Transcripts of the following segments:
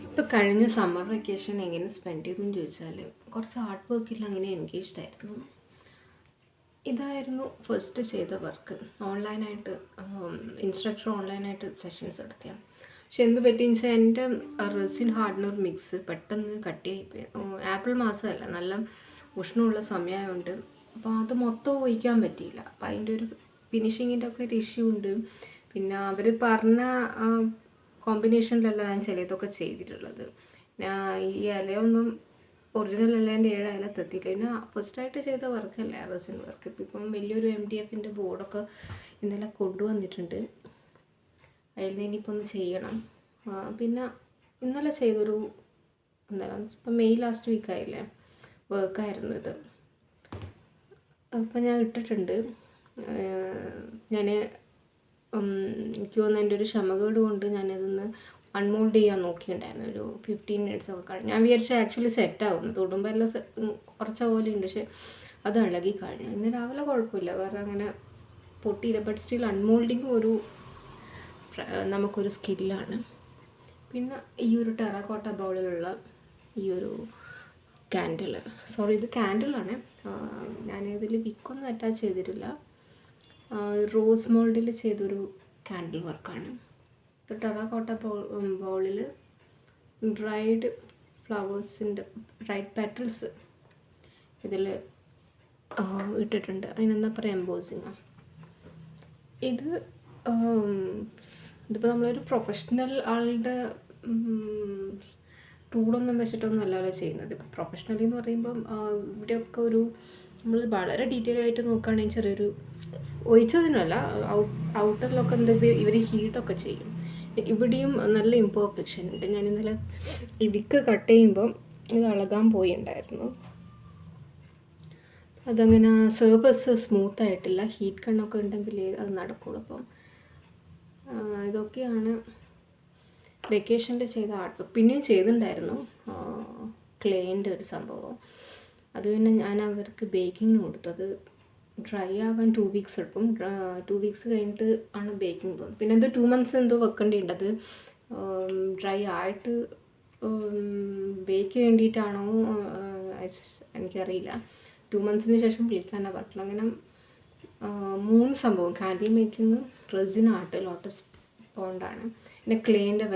ഇപ്പോൾ കഴിഞ്ഞ summer vacation എങ്ങനെ സ്പെൻഡ് ചെയ്തെന്ന് ചോദിച്ചാൽ കുറച്ച് ആർട്ട് വർക്കിൽ അങ്ങനെ എൻഗേജ്ഡ് ആയിരുന്നു. ഇതായിരുന്നു ഫസ്റ്റ് ചെയ്ത വർക്ക്. ഓൺലൈനായിട്ട് ഇൻസ്ട്രക്ടർ ഓൺലൈനായിട്ട് സെഷൻസ് നടത്തിയാണ്. പക്ഷെ എന്ത് പറ്റിയെന്ന് വെച്ചാൽ എൻ്റെ റെസിൻ ഹാർഡ്നർ മിക്സ് പെട്ടെന്ന് കട്ടിയായിപ്പോയി. ആപ്പിൾ മാസമല്ല, നല്ല ഉഷ്ണമുള്ള സമയമായതുകൊണ്ട് അപ്പോൾ അത് മൊത്തം ഒഴിക്കാൻ പറ്റിയില്ല. അപ്പോൾ അതിൻ്റെ ഒരു ഫിനിഷിങ്ങിൻ്റെ ഒക്കെ ഒരു ഇഷ്യൂ ഉണ്ട്. പിന്നെ അവർ പറഞ്ഞ കോമ്പിനേഷനിലല്ല ഞാൻ ചിലതൊക്കെ ചെയ്തിട്ടുള്ളത്. ഈ ഇലയൊന്നും ഒറിജിനൽ ഇലേൻ്റെ 7 ഇല എത്തിയില്ല. പിന്നെ ഫസ്റ്റായിട്ട് ചെയ്ത വർക്കല്ലേ റെസിൻ വർക്ക്. ഇപ്പം വലിയൊരു MDFൻ്റെ ബോർഡൊക്കെ ഇന്നലെ കൊണ്ടുവന്നിട്ടുണ്ട്. അതിൽ നിന്ന് ഇനിയിപ്പോൾ ഒന്ന് ചെയ്യണം. പിന്നെ ഇന്നലെ ചെയ്തൊരു ഇപ്പം മെയ് ലാസ്റ്റ് വീക്കായില്ലേ വർക്കായിരുന്നു ഇത്. അപ്പം ഞാൻ ഇട്ടിട്ടുണ്ട്. ഞാൻ എനിക്ക് തോന്നുന്നു എൻ്റെ ഒരു ക്ഷമകേട് കൊണ്ട് ഞാനിതൊന്ന് അൺമോൾഡ് ചെയ്യാൻ നോക്കിയിട്ടുണ്ടായിരുന്നു. ഒരു 15 minutes ഒക്കെ കഴിഞ്ഞു. ഞാൻ വിചാരിച്ചാൽ ആക്ച്വലി സെറ്റാവുന്നു, തൊടുമ്പോൾ എല്ലാം കുറച്ച പോലെ ഉണ്ട്, പക്ഷേ അത് ഇളകി കഴിഞ്ഞു. ഇന്ന് രാവിലെ കുഴപ്പമില്ല, വേറെ അങ്ങനെ പൊട്ടിയില്ല. ബട്ട് സ്റ്റിൽ അൺമോൾഡിങ് നമുക്കൊരു സ്കില്ലാണ്. പിന്നെ ഈ ഒരു ടെറാക്കോട്ട ബൗളിലുള്ള ഈ ഒരു ക്യാൻഡിൽ, ഇത് ക്യാൻഡിലാണ്. ഞാനിതിൽ വിക്കൊന്നും അറ്റാച്ച് ചെയ്തിട്ടില്ല. റോസ് മോൾഡിൽ ചെയ്തൊരു ക്യാൻഡിൽ വർക്കാണ്. ടെറാക്കോട്ട ബൗളിൽ ഡ്രൈഡ് ഫ്ലവേഴ്സിൻ്റെ ഡ്രൈഡ് പെറ്റൽസ് ഇതിൽ ഇട്ടിട്ടുണ്ട്. അതിനെന്താ പറയുക, എംബോസിങ്ങാണ് ഇതിപ്പോൾ നമ്മളൊരു പ്രൊഫഷണൽ ആളുടെ ടൂളൊന്നും വെച്ചിട്ടൊന്നും അല്ലല്ലോ ചെയ്യുന്നത്. ഇപ്പോൾ പ്രൊഫഷണലി എന്ന് പറയുമ്പം ഇവിടെയൊക്കെ നമ്മൾ വളരെ ഡീറ്റെയിൽ ആയിട്ട് നോക്കുകയാണെങ്കിൽ ചെറിയൊരു ഒഴിച്ചതിനല്ല, ഔട്ടറിലൊക്കെ എന്താ ഇവർ ഹീറ്റൊക്കെ ചെയ്യും. ഇവിടെയും നല്ല ഇംപെർഫെക്ഷൻ ഉണ്ട്. ഞാൻ ഇന്നലെ ഈ വിക്ക് കട്ട് ചെയ്യുമ്പം ഇത് ഇളകാൻ പോയിണ്ടായിരുന്നു. അതങ്ങനെ സർഫസ് സ്മൂത്തായിട്ടില്ല. ഹീറ്റ് കണ്ണൊക്കെ ഉണ്ടെങ്കിൽ അത് നടക്കുള്ളൂ. അപ്പം ഇതൊക്കെയാണ് വെക്കേഷനിൽ ചെയ്ത ആർട്ട് വർക്ക്. പിന്നെയും ചെയ്തിട്ടുണ്ടായിരുന്നു ക്ലേൻ്റെ ഒരു സംഭവം. അത് പിന്നെ ഞാൻ അവർക്ക് ബേക്കിങ്ങിന് കൊടുത്തു. അത് ഡ്രൈ ആവാൻ 2 weeks എടുക്കും. 2 weeks കഴിഞ്ഞിട്ട് ആണ് ബേക്കിംഗ് പോകുന്നത്. പിന്നെ എന്തോ 2 months എന്തോ വെക്കേണ്ടിയുണ്ട്. ഡ്രൈ ആയിട്ട് ബേക്ക് വേണ്ടിയിട്ടാണോ എനിക്കറിയില്ല. 2 monthsന് ശേഷം വിളിക്കാനാണ് പറഞ്ഞിട്ടുള്ളത്. അങ്ങനെ 3 സംഭവം: candle making, resin art, lotus പോണ്ടാണ്, പിന്നെ ക്ലേൻ്റെ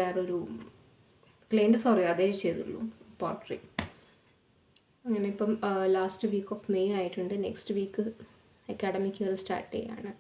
അതേ ചെയ്തുള്ളൂ, പോട്ട്രി. അങ്ങനെ ഇപ്പം ലാസ്റ്റ് വീക്ക് ഓഫ് മെയ് ആയിട്ടുണ്ട്. Next week academic year start ചെയ്യാണ്.